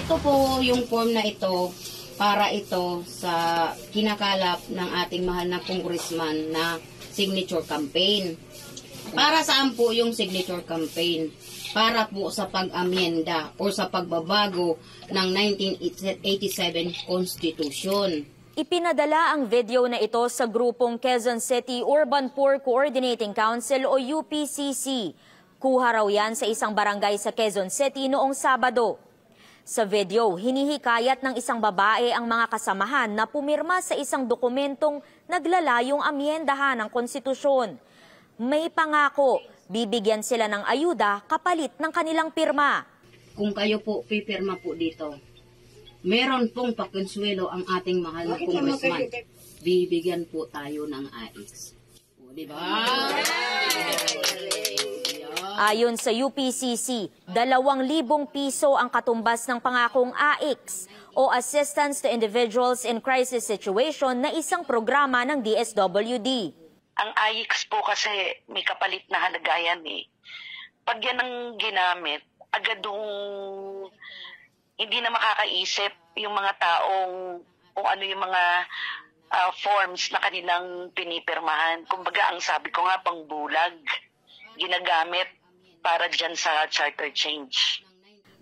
Ito po yung form na ito para ito sa kinakalap ng ating mahal na congressman na signature campaign. Para saan po yung signature campaign? Para po sa pag-amyenda o sa pagbabago ng 1987 Constitution. Ipinadala ang video na ito sa grupong Quezon City Urban Poor Coordinating Council o UPCC. Kuha raw yan sa isang barangay sa Quezon City noong Sabado. Sa video, hinihikayat ng isang babae ang mga kasamahan na pumirma sa isang dokumentong naglalayong amyendahan ng konstitusyon. May pangako, bibigyan sila ng ayuda kapalit ng kanilang pirma. Kung kayo po pipirma po dito, meron pong pakonsuelo ang ating mahal na congressman. Bibigyan po tayo ng AX. O, diba? Ayon sa UPCC, 2,000 piso ang katumbas ng pangakong AX o Assistance to Individuals in Crisis Situation na isang programa ng DSWD. Ang AX po kasi may kapalit na halaga yan eh. Pag yan ang ginamit, agad hindi na makakaisip yung mga taong kung ano yung mga forms na kanilang pinipirmahan. Kumbaga, ang sabi ko nga, pangbulag, ginagamit para dyan sa charter change.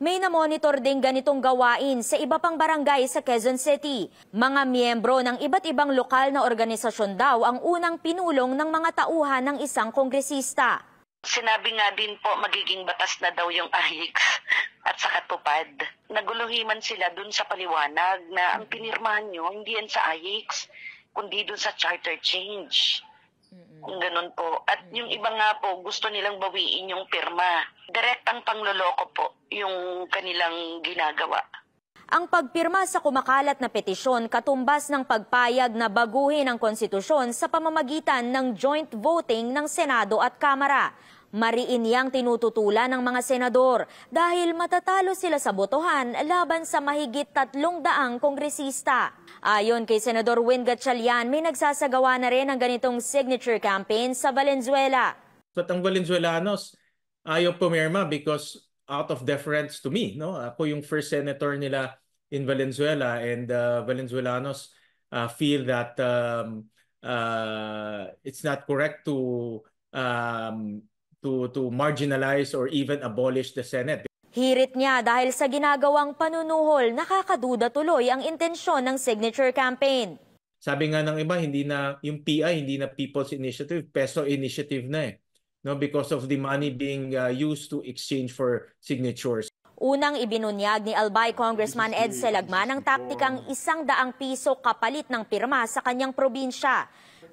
May namonitor din ganitong gawain sa iba pang barangay sa Quezon City. Mga miyembro ng iba't ibang lokal na organisasyon daw ang unang pinulong ng mga tauhan ng isang kongresista. Sinabi nga din po magiging batas na daw yung AX at sa katupad. Naguluhiman sila dun sa paliwanag na ang pinirmahan nyo hindi yan sa AX kundi dun sa charter change. Ganun po. At yung iba nga po, gusto nilang bawiin yung pirma. Direktang pangloloko po yung kanilang ginagawa. Ang pagpirma sa kumakalat na petisyon katumbas ng pagpayag na baguhin ang konstitusyon sa pamamagitan ng joint voting ng Senado at Kamara. Mariin yang tinututulan ng mga senador dahil matatalo sila sa botohan laban sa mahigit 300 kongresista. Ayon kay Senador Win Gatchalian, may nagsasagawa na rin ng ganitong signature campaign sa Valenzuela. But ang Valenzuelanos ayaw pumirma because out of deference to me, no? Ako yung first senator nila in Valenzuela and Valenzuelanos feel that it's not correct to marginalize or even abolish the Senate. Hirit niya dahil sa ginagawang panunuhol, nakakaduda tuloy ang intensyon ng signature campaign. Sabi nga ng iba, hindi na yung PI, hindi na People's Initiative, Peso Initiative na eh. No, because of the money being used to exchange for signatures. Unang ibinunyag ni Albay Congressman Ed Selagman ang taktikang 100 piso kapalit ng pirma sa kanyang probinsya.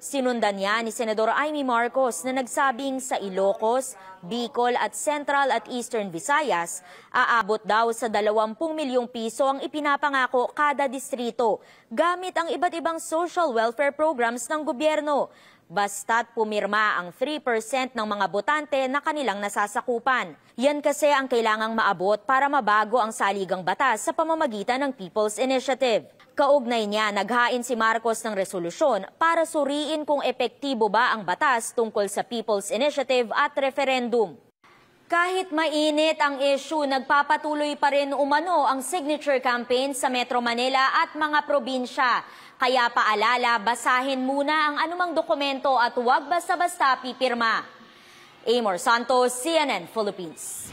Sinundan niya ni Senador Amy Marcos na nagsabing sa Ilocos, Bicol at Central at Eastern Visayas, aabot daw sa 20 milyong piso ang ipinapangako kada distrito gamit ang iba't ibang social welfare programs ng gobyerno. Basta't pumirma ang 3% ng mga botante na kanilang nasasakupan. Yan kasi ang kailangang maabot para mabago ang saligang batas sa pamamagitan ng People's Initiative. Kaugnay niya, naghain si Marcos ng resolusyon para suriin kung epektibo ba ang batas tungkol sa People's Initiative at referendum. Kahit mainit ang issue, nagpapatuloy pa rin umano ang signature campaign sa Metro Manila at mga probinsya. Kaya paalala, basahin muna ang anumang dokumento at huwag basta-basta pipirma. Amor Santos, CNN Philippines.